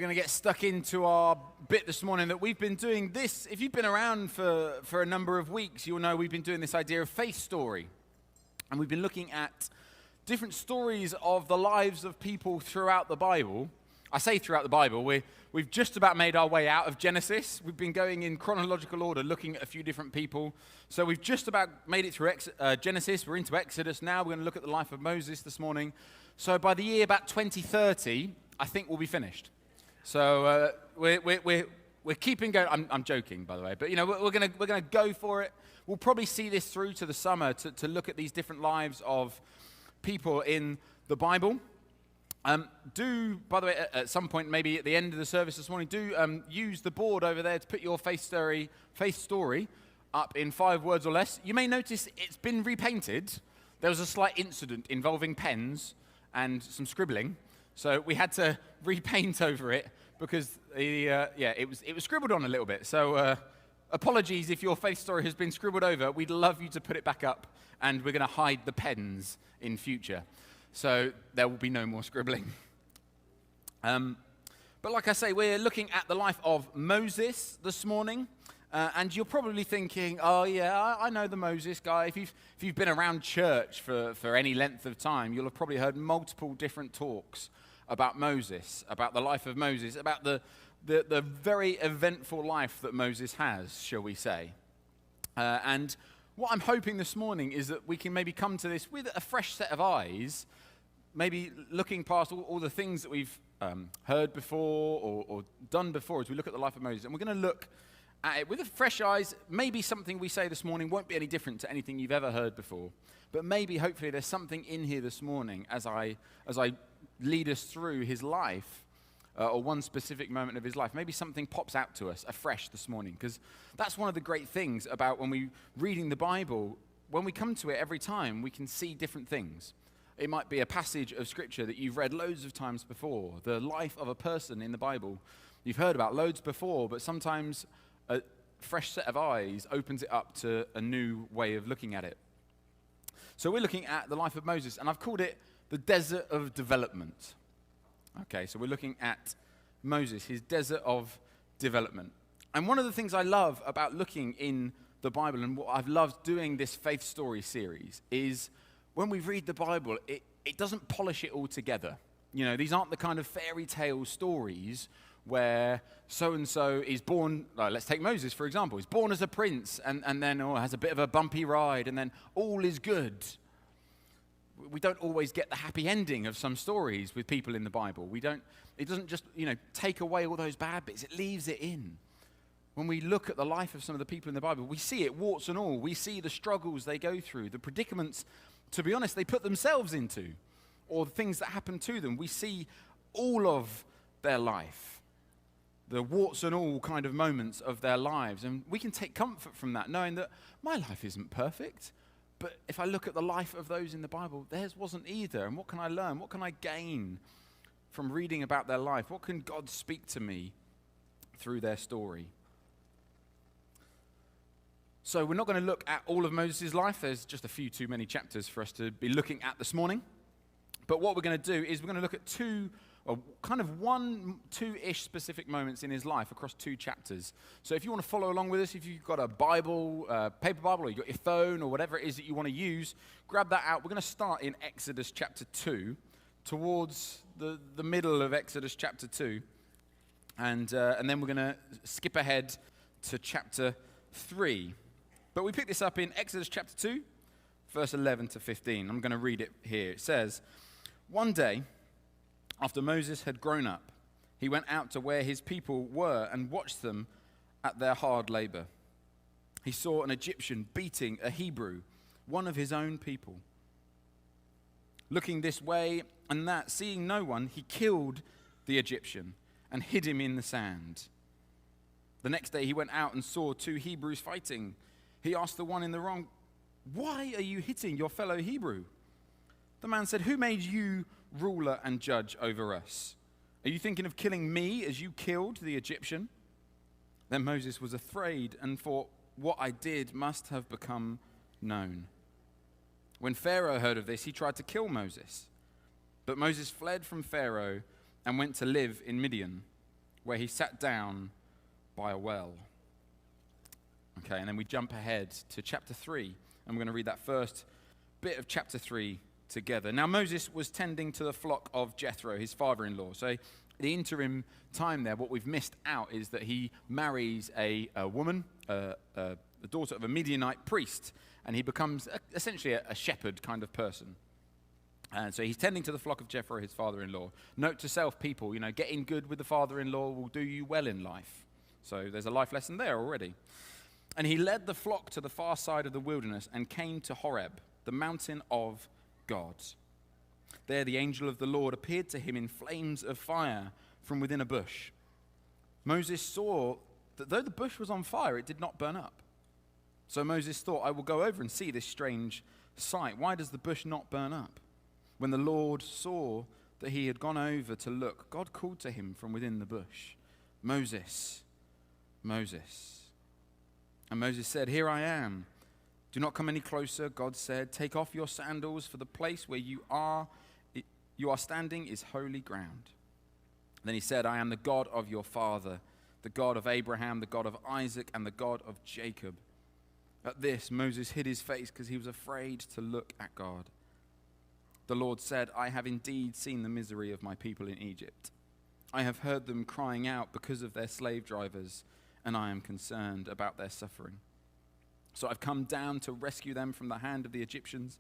We're going to get stuck into our bit this morning that we've been doing this. If you've been around for a number of weeks, you'll know we've been doing this idea of faith story. And we've been looking at different stories of the lives of people throughout the Bible. I say throughout the Bible, we've just about made our way out of Genesis. We've been going in chronological order, looking at a few different people. So we've just about made it through Genesis. We're into Exodus now. We're going to look at the life of Moses this morning. So by the year about 2030, I think we'll be finished. So we're keeping going. I'm joking, by the way, but we're gonna go for it. We'll probably see this through to the summer to look at these different lives of people in the Bible. By the way, at some point, maybe at the end of the service this morning, use the board over there to put your faith story up in 5 words or less. You may notice it's been repainted. There was a slight incident involving pens and some scribbling. So we had to repaint over it because it was scribbled on a little bit. So apologies if your faith story has been scribbled over. We'd love you to put it back up, and we're going to hide the pens in future. So there will be no more scribbling. But like I say, we're looking at the life of Moses this morning. And you're probably thinking, oh yeah, I know the Moses guy. If you've been around church for any length of time, you'll have probably heard multiple different talks about Moses, about the life of Moses, about the very eventful life that Moses has, shall we say. And what I'm hoping this morning is that we can maybe come to this with a fresh set of eyes, maybe looking past all the things that we've heard before or done before as we look at the life of Moses. And we're going to look at it with fresh eyes. Maybe something we say this morning won't be any different to anything you've ever heard before. But maybe, hopefully, there's something in here this morning as I lead us through his life, or one specific moment of his life. Maybe something pops out to us afresh this morning, because that's one of the great things about when we're reading the Bible. When we come to it every time, we can see different things. It might be a passage of Scripture that you've read loads of times before, the life of a person in the Bible you've heard about loads before, but sometimes a fresh set of eyes opens it up to a new way of looking at it. So we're looking at the life of Moses, and I've called it the desert of development. Okay, so we're looking at Moses, his desert of development. And one of the things I love about looking in the Bible, and what I've loved doing this faith story series, is when we read the Bible, it doesn't polish it all together. These aren't the kind of fairy tale stories where so-and-so is born, let's take Moses, for example. He's born as a prince and then has a bit of a bumpy ride, and then all is good. We don't always get the happy ending of some stories with people in the Bible. It doesn't just, take away all those bad bits. It leaves it in. When we look at the life of some of the people in the Bible, we see it, warts and all. We see the struggles they go through, the predicaments, to be honest, they put themselves into, or the things that happen to them. We see all of their life, the warts and all kind of moments of their lives. And we can take comfort from that, knowing that my life isn't perfect. But if I look at the life of those in the Bible, theirs wasn't either. And what can I learn? What can I gain from reading about their life? What can God speak to me through their story? So we're not going to look at all of Moses' life. There's just a few too many chapters for us to be looking at this morning. But what we're going to do is we're going to look at two-ish specific moments in his life across 2 chapters. So if you want to follow along with us, if you've got a Bible, paper Bible, or you've got your phone, or whatever it is that you want to use, grab that out. We're going to start in Exodus chapter 2, towards the middle of Exodus chapter 2. And then we're going to skip ahead to chapter 3. But we pick this up in Exodus chapter 2, verse 11 to 15. I'm going to read it here. It says, "One day, after Moses had grown up, he went out to where his people were and watched them at their hard labor. He saw an Egyptian beating a Hebrew, one of his own people. Looking this way and that, seeing no one, he killed the Egyptian and hid him in the sand. The next day he went out and saw 2 Hebrews fighting. He asked the one in the wrong, 'Why are you hitting your fellow Hebrew?' The man said, 'Who made you ruler and judge over us? Are you thinking of killing me as you killed the Egyptian?' Then Moses was afraid and thought, 'What I did must have become known.' When Pharaoh heard of this, he tried to kill Moses. But Moses fled from Pharaoh and went to live in Midian. where he sat down by a well. Okay, and then we jump ahead to chapter 3, and we're going to read that first bit of chapter 3 together. Now Moses was tending to the flock of Jethro, his father-in-law. So the interim time there, what we've missed out is that he marries a woman, the daughter of a Midianite priest, and he becomes essentially a shepherd kind of person. And so he's tending to the flock of Jethro, his father-in-law. Note to self, people, getting good with the father-in-law will do you well in life. So there's a life lesson there already. And he led the flock to the far side of the wilderness and came to Horeb, the mountain of God. There the angel of the Lord appeared to him in flames of fire from within a bush. Moses saw that though the bush was on fire, it did not burn up. So Moses thought, I will go over and see this strange sight. Why does the bush not burn up? When the Lord saw that he had gone over to look, God called to him from within the bush, Moses, Moses. And Moses said, Here I am. Do not come any closer, God said. Take off your sandals, for the place where you are standing is holy ground. Then he said, I am the God of your father, the God of Abraham, the God of Isaac, and the God of Jacob. At this, Moses hid his face because he was afraid to look at God. The Lord said, I have indeed seen the misery of my people in Egypt. I have heard them crying out because of their slave drivers, and I am concerned about their suffering. So I've come down to rescue them from the hand of the Egyptians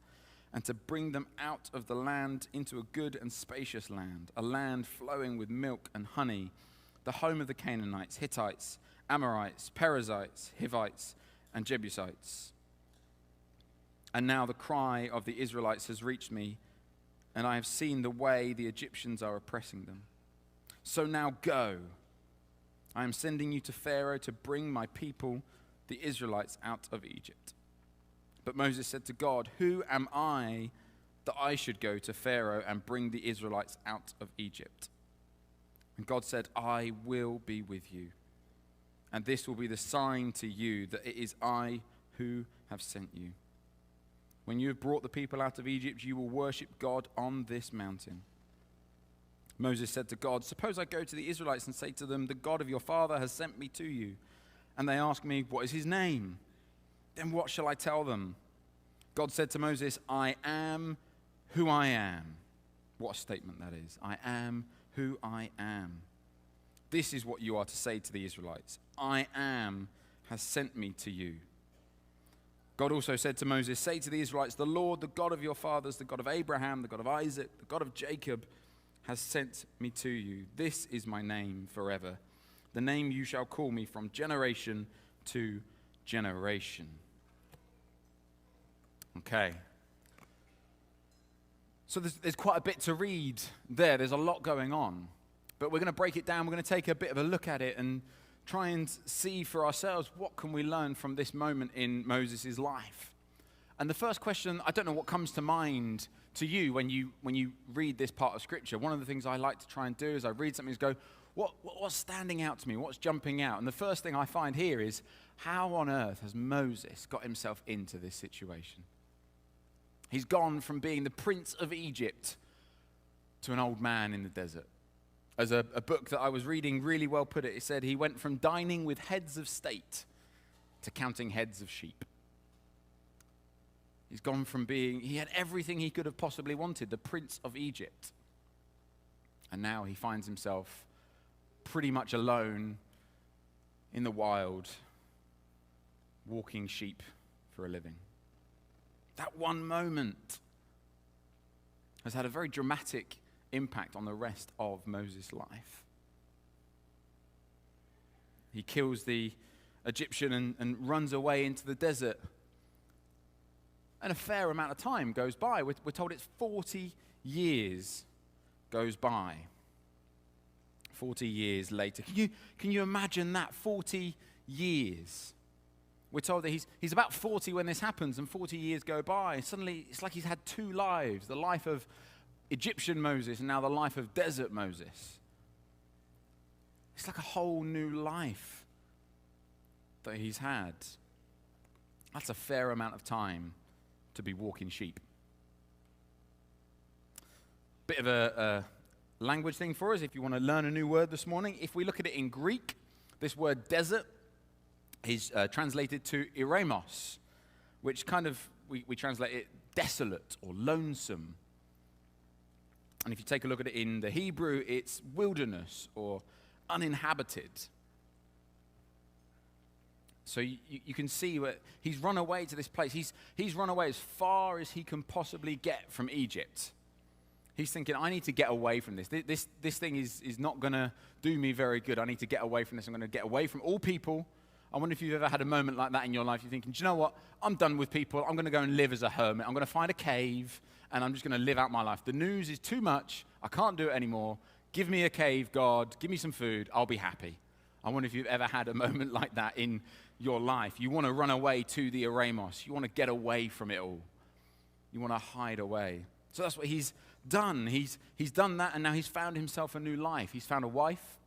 and to bring them out of the land into a good and spacious land, a land flowing with milk and honey, the home of the Canaanites, Hittites, Amorites, Perizzites, Hivites, and Jebusites. And now the cry of the Israelites has reached me, and I have seen the way the Egyptians are oppressing them. So now go. I am sending you to Pharaoh to bring my people, the Israelites, out of Egypt. But Moses said to God, Who am I that I should go to Pharaoh and bring the Israelites out of Egypt? And God said, I will be with you. And this will be the sign to you that it is I who have sent you. When you have brought the people out of Egypt, you will worship God on this mountain. Moses said to God, Suppose I go to the Israelites and say to them, The God of your father has sent me to you. And they ask me, What is his name? Then what shall I tell them? God said to Moses, I am who I am. What a statement that is. I am who I am. This is what you are to say to the Israelites. I am has sent me to you. God also said to Moses, Say to the Israelites, The Lord, the God of your fathers, the God of Abraham, the God of Isaac, the God of Jacob, has sent me to you. This is my name forever, the name you shall call me from generation to generation. Okay. So there's quite a bit to read there. There's a lot going on. But we're going to break it down. We're going to take a bit of a look at it and try and see for ourselves what can we learn from this moment in Moses' life. And the first question, I don't know what comes to mind to you when you read this part of Scripture. One of the things I like to try and do is I read something and go, what's standing out to me? What's jumping out? And the first thing I find here is, how on earth has Moses got himself into this situation? He's gone from being the prince of Egypt to an old man in the desert. As a book that I was reading really well put it, it said he went from dining with heads of state to counting heads of sheep. He's gone from he had everything he could have possibly wanted, the prince of Egypt. And now he finds himself pretty much alone in the wild, walking sheep for a living. That one moment has had a very dramatic impact on the rest of Moses' life. He kills the Egyptian and runs away into the desert. And a fair amount of time goes by. We're told it's 40 years goes by. 40 years later. Can you imagine that? 40 years. We're told that he's about 40 when this happens, and 40 years go by. Suddenly, it's like he's had two lives, the life of Egyptian Moses and now the life of desert Moses. It's like a whole new life that he's had. That's a fair amount of time to be walking sheep. Bit of language thing for us if you want to learn a new word this morning. If we look at it in Greek, this word desert is translated to eremos, which kind of, we translate it desolate or lonesome. And if you take a look at it in the Hebrew, it's wilderness or uninhabited. So you can see where he's run away to this place. He's run away as far as he can possibly get from Egypt. He's thinking, I need to get away from this. This thing is not going to do me very good. I need to get away from this. I'm going to get away from all people. I wonder if you've ever had a moment like that in your life. You're thinking, do you know what? I'm done with people. I'm going to go and live as a hermit. I'm going to find a cave, and I'm just going to live out my life. The news is too much. I can't do it anymore. Give me a cave, God. Give me some food. I'll be happy. I wonder if you've ever had a moment like that in your life. You want to run away to the eremos. You want to get away from it all. You want to hide away. So that's what he's done. He's done that, and now he's found himself a new life. He's found a wife.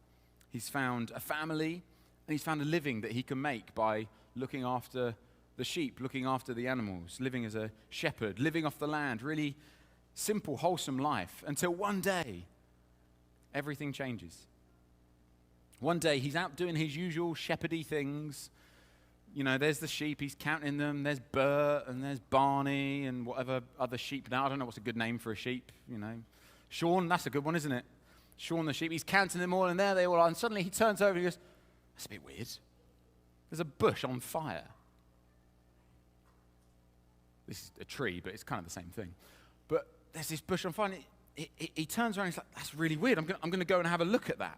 He's found a family. And he's found a living that he can make by looking after the sheep, looking after the animals, living as a shepherd, living off the land, really simple, wholesome life, until one day, everything changes. One day, he's out doing his usual shepherdy things. You know, there's the sheep, he's counting them. There's Bert, and there's Barney, and whatever other sheep. Now, I don't know what's a good name for a sheep, you know. Sean, that's a good one, isn't it? Sean the sheep. He's counting them all, and there they all are. And suddenly, he turns over and he goes, that's a bit weird. There's a bush on fire. This is a tree, but it's kind of the same thing. But there's this bush on fire, and he turns around and he's like, that's really weird. I'm going to go and have a look at that.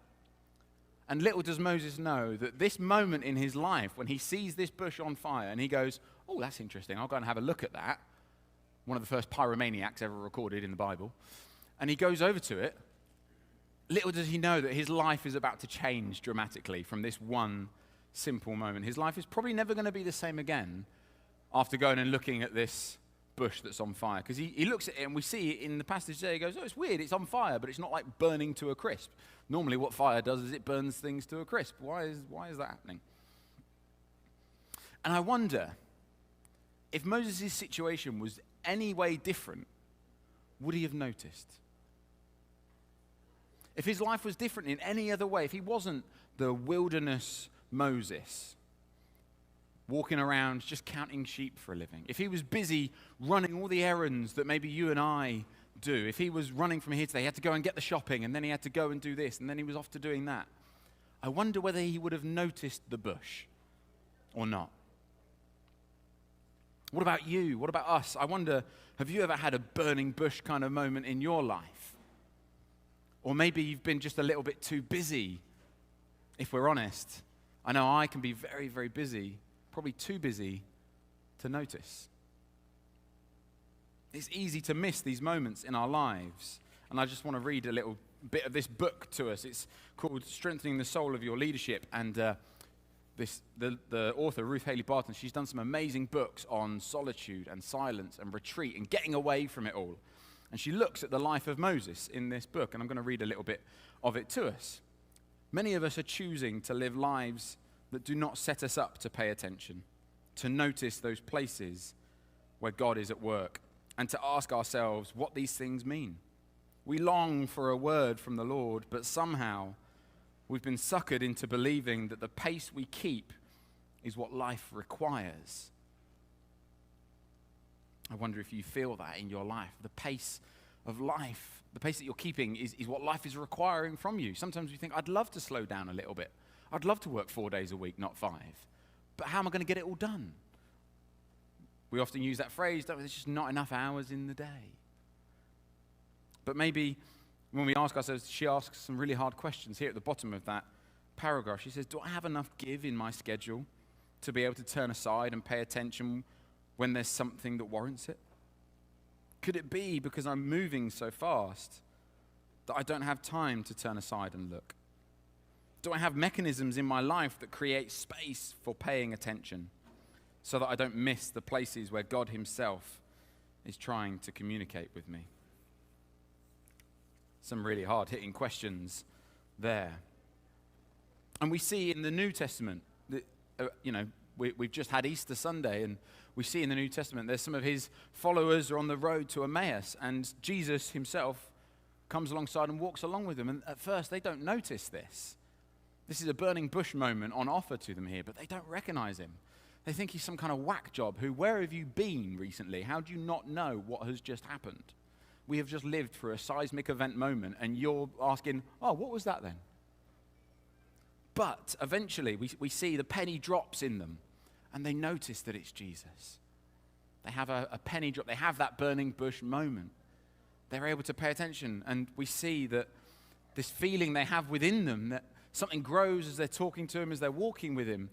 And little does Moses know that this moment in his life, when he sees this bush on fire, and he goes, oh, that's interesting. I'll go and have a look at that. One of the first pyromaniacs ever recorded in the Bible. And he goes over to it. Little does he know that his life is about to change dramatically from this one simple moment. His life is probably never going to be the same again after going and looking at this bush that's on fire. Because he looks at it, and we see in the passage there, he goes, oh, it's weird, it's on fire, but it's not like burning to a crisp. Normally what fire does is it burns things to a crisp. Why is that happening? And I wonder, if Moses' situation was any way different, would he have noticed? If his life was different in any other way, if he wasn't the wilderness Moses, walking around just counting sheep for a living, if he was busy running all the errands that maybe you and I do, if he was running from here today, he had to go and get the shopping, and then he had to go and do this, and then he was off to doing that, I wonder whether he would have noticed the bush or not. What about you? What about us? I wonder, have you ever had a burning bush kind of moment in your life? Or maybe you've been just a little bit too busy, if we're honest. I know I can be very, very busy, probably too busy to notice. It's easy to miss these moments in our lives. And I just want to read a little bit of this book to us. It's called Strengthening the Soul of Your Leadership. And the author, Ruth Haley Barton, she's done some amazing books on solitude and silence and retreat and getting away from it all. And she looks at the life of Moses in this book, and I'm going to read a little bit of it to us. Many of us are choosing to live lives that do not set us up to pay attention, to notice those places where God is at work, and to ask ourselves what these things mean. We long for a word from the Lord, but somehow we've been suckered into believing that the pace we keep is what life requires. I wonder if you feel that in your life. The pace of life, the pace that you're keeping is what life is requiring from you. Sometimes we think, I'd love to slow down a little bit. I'd love to work 4 days a week, not 5. But how am I going to get it all done? We often use that phrase, don't we? There's just not enough hours in the day. But maybe when we ask ourselves, she asks some really hard questions here at the bottom of that paragraph. She says, do I have enough give in my schedule to be able to turn aside and pay attention when there's something that warrants it? Could it be because I'm moving so fast that I don't have time to turn aside and look? Do I have mechanisms in my life that create space for paying attention so that I don't miss the places where God himself is trying to communicate with me? Some really hard-hitting questions there. And we see in the New Testament, that, we've just had Easter Sunday, and we see in the New Testament there's some of his followers are on the road to Emmaus, and Jesus himself comes alongside and walks along with them. And at first, they don't notice this. This is a burning bush moment on offer to them here, but they don't recognize him. They think he's some kind of whack job who, where have you been recently? How do you not know what has just happened? We have just lived through a seismic event moment, and you're asking, oh, what was that then? But eventually, we see the penny drops in them, and they notice that it's Jesus. They have a penny drop. They have that burning bush moment. They're able to pay attention, and we see that this feeling they have within them, that something grows as they're talking to him, as they're walking with him.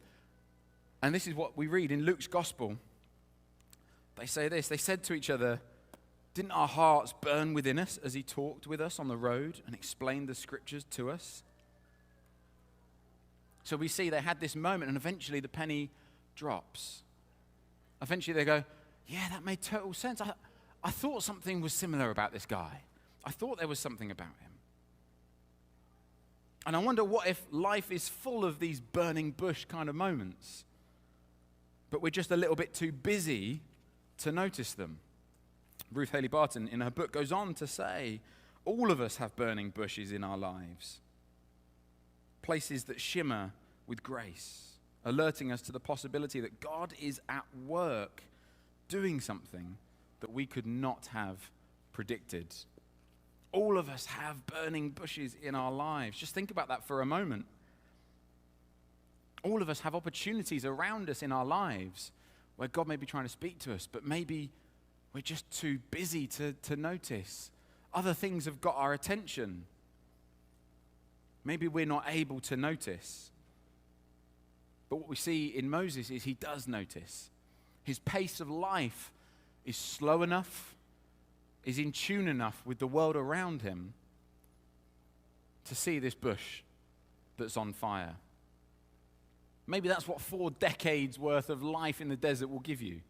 And this is what we read in Luke's gospel. They say this, they said to each other, didn't our hearts burn within us as he talked with us on the road and explained the scriptures to us? So we see they had this moment, and eventually the penny drops. Eventually they go, yeah, that made total sense. I thought something was similar about this guy. I thought there was something about him. And I wonder what if life is full of these burning bush kind of moments, but we're just a little bit too busy to notice them. Ruth Haley Barton in her book goes on to say, all of us have burning bushes in our lives, places that shimmer with grace, alerting us to the possibility that God is at work doing something that we could not have predicted. All of us have burning bushes in our lives. Just think about that for a moment. All of us have opportunities around us in our lives where God may be trying to speak to us, but maybe we're just too busy to notice. Other things have got our attention. Maybe we're not able to notice. But what we see in Moses is he does notice. His pace of life is slow enough, is in tune enough with the world around him to see this bush that's on fire. Maybe that's what 4 decades worth of life in the desert will give you.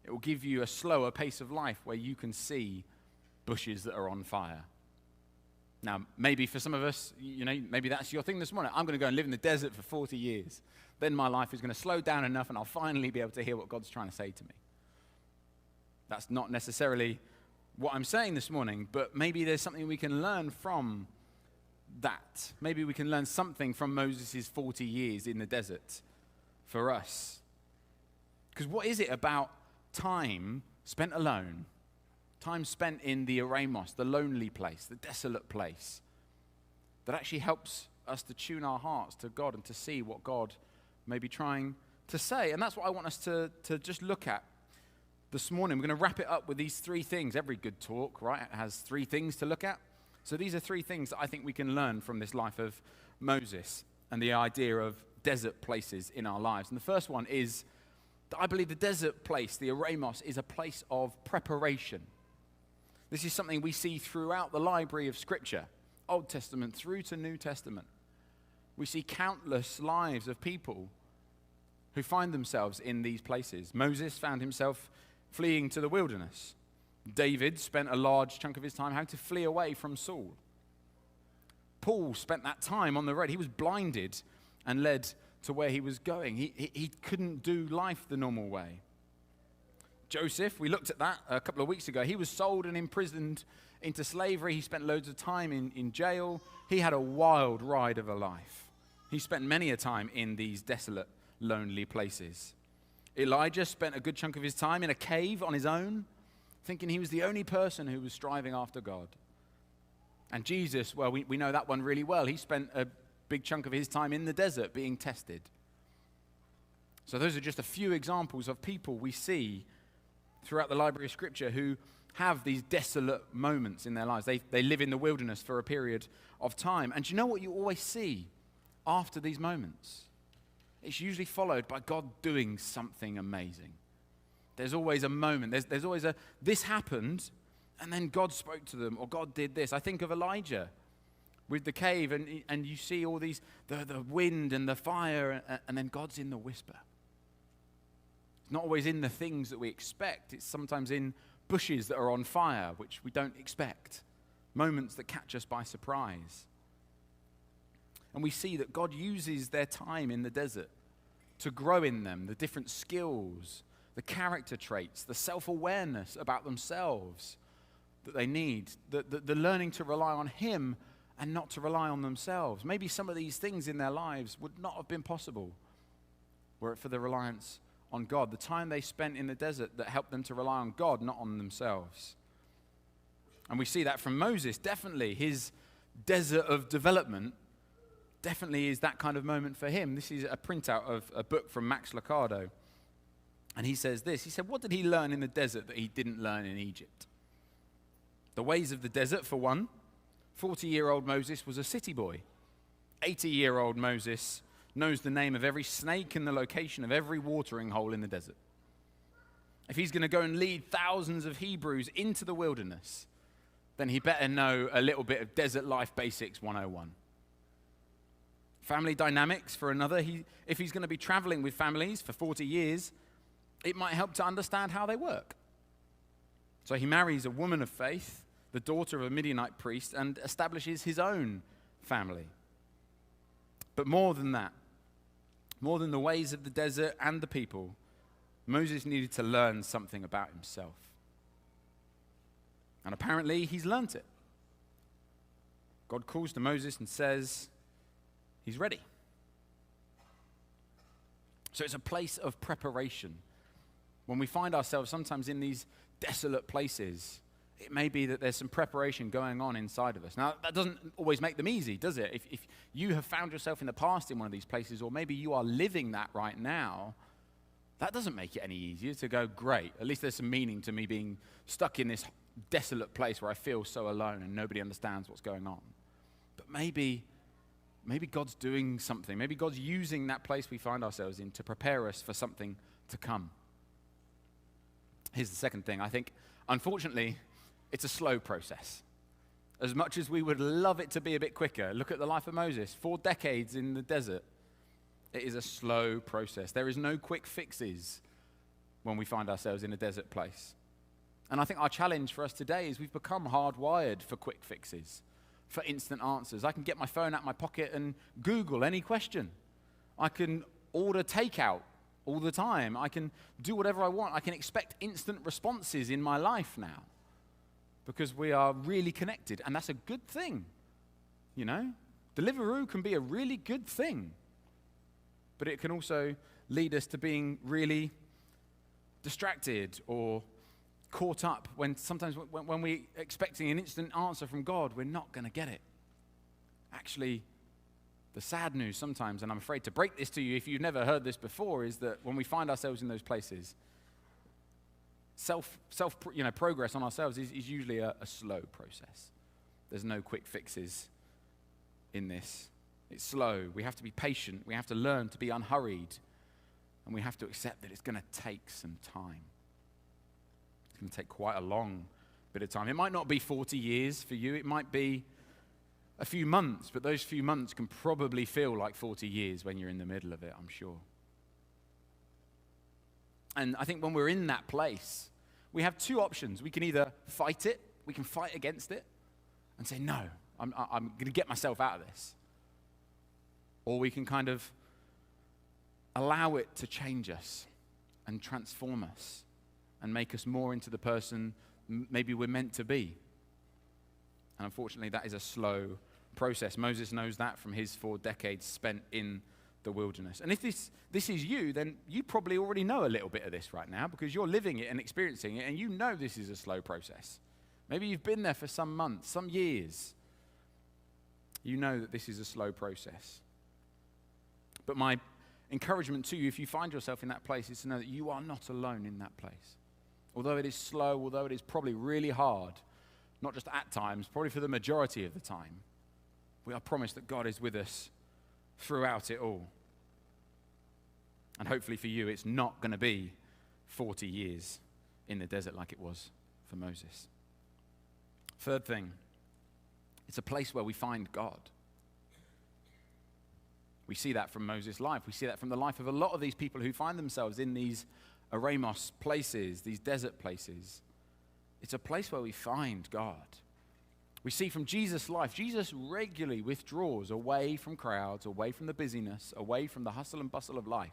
It will give you a slower pace of life where you can see bushes that are on fire. Now, maybe for some of us, maybe that's your thing this morning. I'm going to go and live in the desert for 40 years. Then my life is going to slow down enough and I'll finally be able to hear what God's trying to say to me. That's not necessarily what I'm saying this morning, but maybe there's something we can learn from that. Maybe we can learn something from Moses' 40 years in the desert for us. Because what is it about time spent alone, time spent in the eremos, the lonely place, the desolate place, that actually helps us to tune our hearts to God and to see what God may be trying to say? And that's what I want us to just look at this morning. We're going to wrap it up with these 3 things. Every good talk, right, has 3 things to look at. So these are 3 things that I think we can learn from this life of Moses and the idea of desert places in our lives. And the first one is that I believe the desert place, the eremos, is a place of preparation. This is something we see throughout the library of Scripture, Old Testament through to New Testament. We see countless lives of people who find themselves in these places. Moses found himself fleeing to the wilderness. David spent a large chunk of his time having to flee away from Saul. Paul spent that time on the road. He was blinded and led to where he was going. He couldn't do life the normal way. Joseph, we looked at that a couple of weeks ago. He was sold and imprisoned into slavery. He spent loads of time in jail. He had a wild ride of a life. He spent many a time in these desolate, lonely places. Elijah spent a good chunk of his time in a cave on his own, thinking he was the only person who was striving after God. And Jesus, well, we know that one really well. He spent a big chunk of his time in the desert being tested. So those are just a few examples of people we see throughout the library of Scripture who have these desolate moments in their lives. They live in the wilderness for a period of time. And do you know what you always see after these moments? It's usually followed by God doing something amazing. There's always a moment. There's always this happened, and then God spoke to them, or God did this. I think of Elijah with the cave, and you see all these, the wind and the fire, and then God's in the whisper. It's not always in the things that we expect. It's sometimes in bushes that are on fire, which we don't expect. Moments that catch us by surprise. And we see that God uses their time in the desert to grow in them the different skills, the character traits, the self-awareness about themselves that they need, the learning to rely on him and not to rely on themselves. Maybe some of these things in their lives would not have been possible were it for the reliance on God. The time they spent in the desert that helped them to rely on God, not on themselves. And we see that from Moses, definitely. His desert of development definitely is that kind of moment for him. This is a printout of a book from Max Lucado. And he says this. He said, what did he learn in the desert that he didn't learn in Egypt? The ways of the desert, for one. 40-year-old Moses was a city boy. 80-year-old Moses knows the name of every snake and the location of every watering hole in the desert. If he's going to go and lead thousands of Hebrews into the wilderness, then he better know a little bit of Desert Life Basics 101. Family dynamics, for another. If he's going to be traveling with families for 40 years, it might help to understand how they work. So he marries a woman of faith, the daughter of a Midianite priest, and establishes his own family. But more than that, more than the ways of the desert and the people, Moses needed to learn something about himself. And apparently he's learnt it. God calls to Moses and says he's ready. So it's a place of preparation. When we find ourselves sometimes in these desolate places, it may be that there's some preparation going on inside of us. Now, that doesn't always make them easy, does it? If you have found yourself in the past in one of these places, or maybe you are living that right now, that doesn't make it any easier to go, great, at least there's some meaning to me being stuck in this desolate place where I feel so alone and nobody understands what's going on. But maybe God's doing something. Maybe God's using that place we find ourselves in to prepare us for something to come. Here's the second thing. I think, unfortunately, it's a slow process. As much as we would love it to be a bit quicker, look at the life of Moses, 4 decades in the desert. It is a slow process. There is no quick fixes when we find ourselves in a desert place. And I think our challenge for us today is we've become hardwired for quick fixes, for instant answers. I can get my phone out my pocket and Google any question. I can order takeout all the time. I can do whatever I want. I can expect instant responses in my life now because we are really connected, and that's a good thing, you know? Deliveroo can be a really good thing, but it can also lead us to being really distracted or caught up when sometimes when we're expecting an instant answer from God, we're not going to get it. Actually, the sad news sometimes, and I'm afraid to break this to you if you've never heard this before, is that when we find ourselves in those places, progress on ourselves is usually a slow process. There's no quick fixes in this. It's slow. We have to be patient. We have to learn to be unhurried. And we have to accept that it's going to take some time. It's going to take quite a long bit of time. It might not be 40 years for you. It might be a few months, but those few months can probably feel like 40 years when you're in the middle of it, I'm sure. And I think when we're in that place, we have 2 options. We can either fight it, we can fight against it, and say, no, I'm going to get myself out of this. Or we can kind of allow it to change us and transform us and make us more into the person maybe we're meant to be. And unfortunately, that is a slow process. Moses knows that from his 4 decades spent in the wilderness. And if this is you, then you probably already know a little bit of this right now because you're living it and experiencing it, and you know this is a slow process. Maybe you've been there for some months, some years. You know that this is a slow process. But my encouragement to you, if you find yourself in that place, is to know that you are not alone in that place. Although it is slow, although it is probably really hard, not just at times, probably for the majority of the time, we are promised that God is with us throughout it all. And hopefully for you, it's not going to be 40 years in the desert like it was for Moses. Third thing, it's a place where we find God. We see that from Moses' life. We see that from the life of a lot of these people who find themselves in these eremos places, these desert places. It's a place where we find God. We see from Jesus' life, Jesus regularly withdraws away from crowds, away from the busyness, away from the hustle and bustle of life.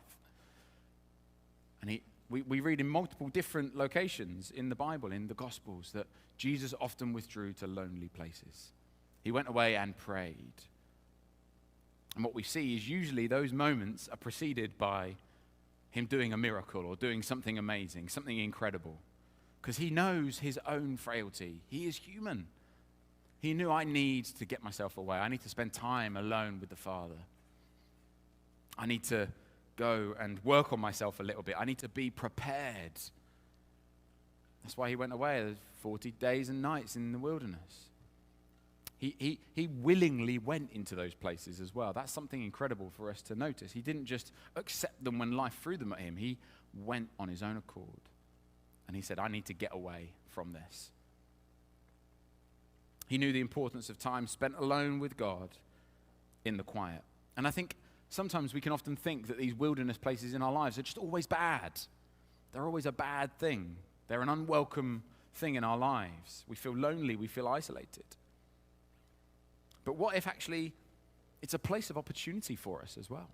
And We read in multiple different locations in the Bible, in the Gospels, that Jesus often withdrew to lonely places. He went away and prayed. And what we see is usually those moments are preceded by him doing a miracle or doing something amazing, something incredible. Because he knows his own frailty. He is human. He knew, I need to get myself away. I need to spend time alone with the Father. I need to go and work on myself a little bit. I need to be prepared. That's why he went away. There's 40 days and nights in the wilderness. He willingly went into those places as well. That's something incredible for us to notice. He didn't just accept them when life threw them at him. He went on his own accord. And he said, I need to get away from this. He knew the importance of time spent alone with God in the quiet. And I think sometimes we can often think that these wilderness places in our lives are just always bad. They're always a bad thing. They're an unwelcome thing in our lives. We feel lonely, we feel isolated. But what if actually it's a place of opportunity for us as well,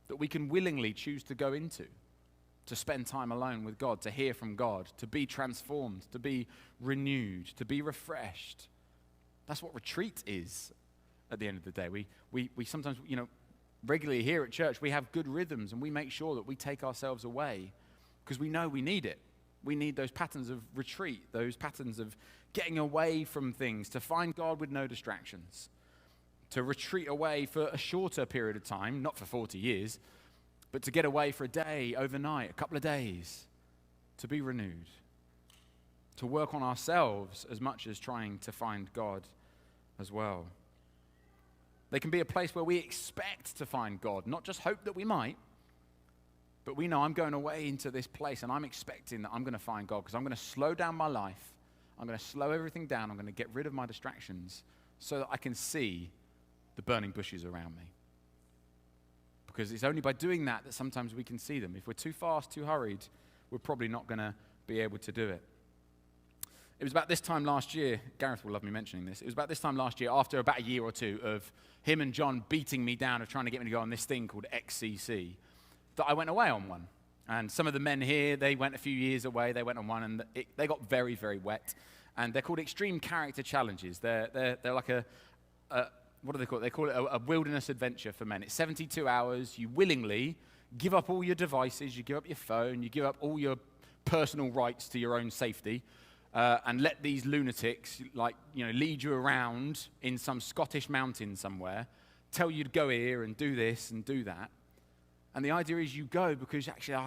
that we can willingly choose to go into, to spend time alone with God, to hear from God, to be transformed, to be renewed, to be refreshed. That's what retreat is at the end of the day. We sometimes, regularly here at church, we have good rhythms and we make sure that we take ourselves away because we know we need it. We need those patterns of retreat, those patterns of getting away from things, to find God with no distractions, to retreat away for a shorter period of time, not for 40 years, but to get away for a day, overnight, a couple of days, to be renewed, to work on ourselves as much as trying to find God as well. They can be a place where we expect to find God, not just hope that we might, but we know I'm going away into this place and I'm expecting that I'm going to find God because I'm going to slow down my life. I'm going to slow everything down. I'm going to get rid of my distractions so that I can see the burning bushes around me. Because it's only by doing that that sometimes we can see them. If we're too fast, too hurried, we're probably not going to be able to do it. It was about this time last year, Gareth will love me mentioning this, it was about this time last year, after about a year or two of him and John beating me down of trying to get me to go on this thing called XCC, that I went away on one. And some of the men here, they went a few years away, they went on one, and they got very, very wet. And they're called extreme character challenges. They're like what do they call it? They call it a wilderness adventure for men. It's 72 hours. You willingly give up all your devices, you give up your phone, you give up all your personal rights to your own safety, and let these lunatics, lead you around in some Scottish mountain somewhere, tell you to go here and do this and do that. And the idea is you go because actually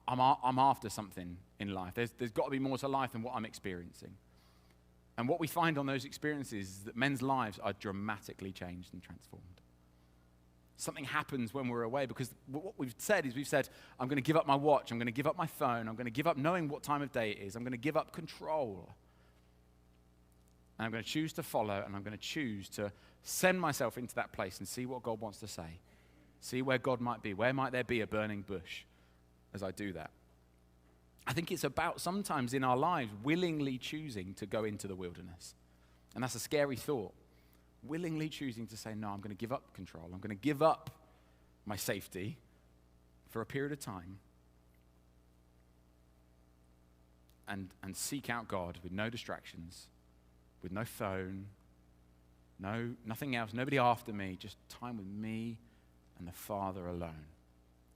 I'm after something in life. There's got to be more to life than what I'm experiencing. And what we find on those experiences is that men's lives are dramatically changed and transformed. Something happens when we're away because what we've said, I'm going to give up my watch, I'm going to give up my phone, I'm going to give up knowing what time of day it is, I'm going to give up control. And I'm going to choose to follow, and I'm going to choose to send myself into that place and see what God wants to say. See where God might be. Where might there be a burning bush as I do that? I think it's about sometimes in our lives willingly choosing to go into the wilderness. And that's a scary thought. Willingly choosing to say, no, I'm going to give up control. I'm going to give up my safety for a period of time and seek out God with no distractions, with no phone, nothing else, nobody after me, just time with me and the Father alone,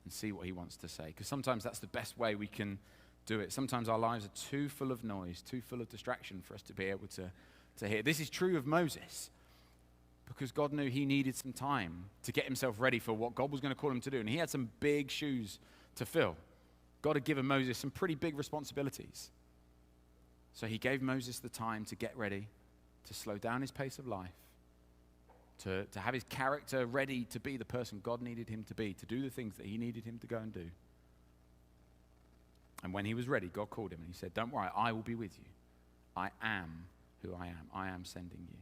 and see what he wants to say. Because sometimes that's the best way we can do it. Sometimes our lives are too full of noise, too full of distraction for us to be able to hear. This is true of Moses, because God knew he needed some time to get himself ready for what God was going to call him to do. And he had some big shoes to fill. God had given Moses some pretty big responsibilities. So he gave Moses the time to get ready, to slow down his pace of life, to have his character ready to be the person God needed him to be, to do the things that he needed him to go and do. And when he was ready, God called him and he said, don't worry, I will be with you. I am who I am. I am sending you.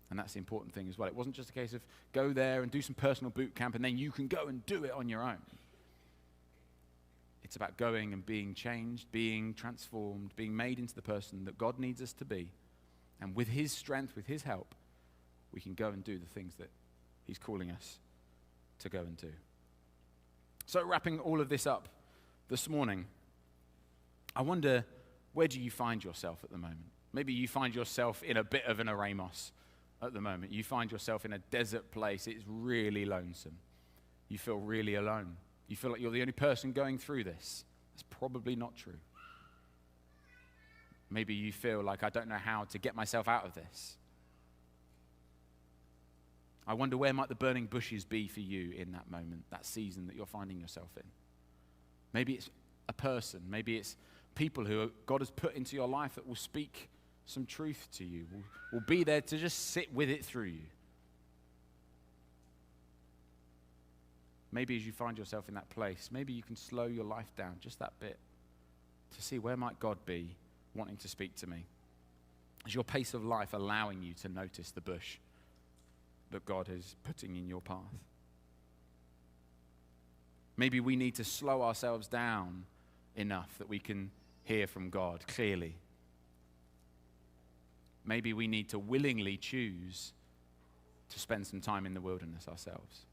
And that's the important thing as well. It wasn't just a case of go there and do some personal boot camp and then you can go and do it on your own. It's about going and being changed, being transformed, being made into the person that God needs us to be. And with his strength, with his help, we can go and do the things that he's calling us to go and do. So wrapping all of this up this morning, I wonder, where do you find yourself at the moment? Maybe you find yourself in a bit of an eremos at the moment. You find yourself in a desert place. It's really lonesome. You feel really alone. You feel like you're the only person going through this. That's probably not true. Maybe you feel like, I don't know how to get myself out of this. I wonder, where might the burning bushes be for you in that moment, that season that you're finding yourself in? Maybe it's a person. Maybe it's people who God has put into your life that will speak some truth to you, will be there to just sit with it through you. Maybe as you find yourself in that place, maybe you can slow your life down just that bit to see, where might God be wanting to speak to me? Is your pace of life allowing you to notice the bush that God is putting in your path? Maybe we need to slow ourselves down enough that we can hear from God clearly. Maybe we need to willingly choose to spend some time in the wilderness ourselves.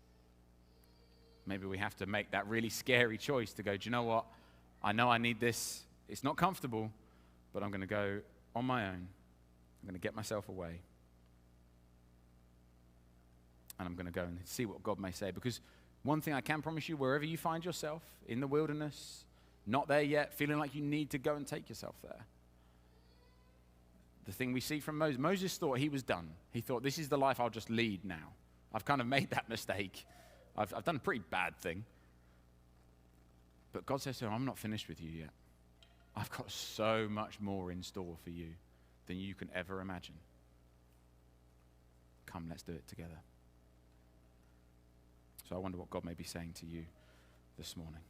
Maybe we have to make that really scary choice to go, do you know what? I know I need this. It's not comfortable, but I'm going to go on my own. I'm going to get myself away. And I'm going to go and see what God may say. Because one thing I can promise you, wherever you find yourself, in the wilderness, not there yet, feeling like you need to go and take yourself there. The thing we see from Moses thought he was done. He thought, this is the life I'll just lead now. I've kind of made that mistake. I've done a pretty bad thing. But God says to him, I'm not finished with you yet. I've got so much more in store for you than you can ever imagine. Come, let's do it together. So I wonder what God may be saying to you this morning.